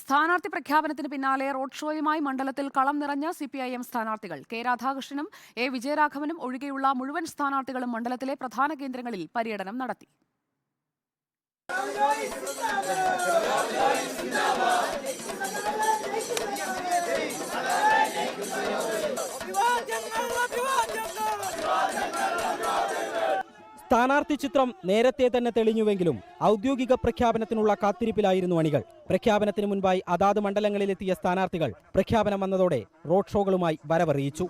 സ്ഥാനാർത്ഥി പ്രഖ്യാപനത്തിന് പിന്നാലെ റോഡ് ഷോയുമായി മണ്ഡലത്തിൽ കളം നിറഞ്ഞ സിപിഐഎം സ്ഥാനാർത്ഥികൾ കെ രാധാകൃഷ്ണനും എ വിജയരാഘവനും ഒഴികെയുള്ള മുഴുവൻ സ്ഥാനാർത്ഥികളും മണ്ഡലത്തിലെ പ്രധാന കേന്ദ്രങ്ങളിൽ പര്യടനം നടത്തി. സ്ഥാനാർത്ഥി ചിത്രം നേരത്തെ തന്നെ തെളിഞ്ഞുവെങ്കിലും ഔദ്യോഗിക പ്രഖ്യാപനത്തിനുള്ള കാത്തിരിപ്പിലായിരുന്നു അണികൾ. പ്രഖ്യാപനത്തിന് മുൻപായി അതാത് മണ്ഡലങ്ങളിലെത്തിയ സ്ഥാനാർത്ഥികൾ പ്രഖ്യാപനം വന്നതോടെ റോഡ് ഷോകളുമായി വരവറിയിച്ചു.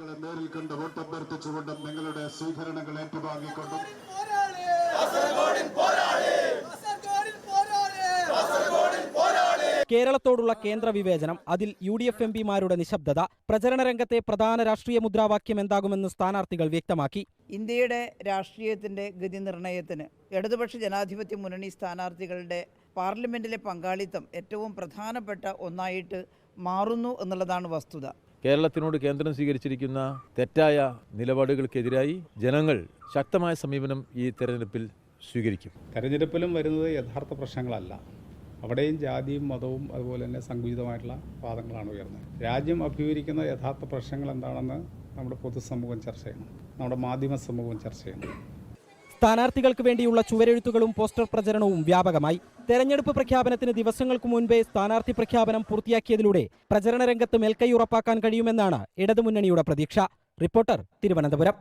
കേരളത്തോടുള്ള കേന്ദ്ര വിവേചനം, അതിൽ UDF MPമാരുടെ നിശബ്ദത, പ്രചരണ രംഗത്തെ പ്രധാന രാഷ്ട്രീയ മുദ്രാവാക്യം എന്താകുമെന്ന് സ്ഥാനാർത്ഥികൾ വ്യക്തമാക്കി. ഇന്ത്യയുടെ രാഷ്ട്രീയത്തിൻ്റെ ഗതി നിർണയത്തിന് ഇടതുപക്ഷ ജനാധിപത്യ മുന്നണി സ്ഥാനാർത്ഥികളുടെ പാർലമെന്റിലെ പങ്കാളിത്തം ഏറ്റവും പ്രധാനപ്പെട്ട ഒന്നായിട്ട് മാറുന്നു എന്നുള്ളതാണ് വസ്തുത. കേരളത്തിനോട് കേന്ദ്രം സ്വീകരിച്ചിരിക്കുന്ന തെറ്റായ നിലപാടുകൾക്കെതിരായി ജനങ്ങൾ ശക്തമായ സമീപനം ഈ തെരഞ്ഞെടുപ്പിൽ സ്വീകരിക്കും. തെരഞ്ഞെടുപ്പിലും വരുന്നത് യഥാർത്ഥ പ്രശ്നങ്ങളല്ല, അവിടെയും ജാതിയും മതവും അതുപോലെ തന്നെ സങ്കുചിതമായിട്ടുള്ള വാദങ്ങളാണ് ഉയർന്നത്. രാജ്യം അഭിമുഖീകരിക്കുന്ന യഥാർത്ഥ പ്രശ്നങ്ങൾ എന്താണെന്ന് നമ്മുടെ പൊതുസമൂഹം ചർച്ച ചെയ്യണം, നമ്മുടെ മാധ്യമ സമൂഹം ചർച്ച ചെയ്യണം. സ്ഥാനാർത്ഥികൾക്ക് വേണ്ടിയുള്ള ചുവരെഴുത്തുകളും പോസ്റ്റർ പ്രചരണവും വ്യാപകമായി. തെരഞ്ഞെടുപ്പ് പ്രഖ്യാപനത്തിന് ദിവസങ്ങൾക്ക് മുൻപേ സ്ഥാനാർത്ഥി പ്രഖ്യാപനം പൂർത്തിയാക്കിയതിലൂടെ പ്രചരണ രംഗത്ത് മേൽക്കൈ ഉറപ്പാക്കാൻ കഴിയുമെന്നാണ് ഇടതുമുന്നണിയുടെ പ്രതീക്ഷ. റിപ്പോർട്ടർ, തിരുവനന്തപുരം.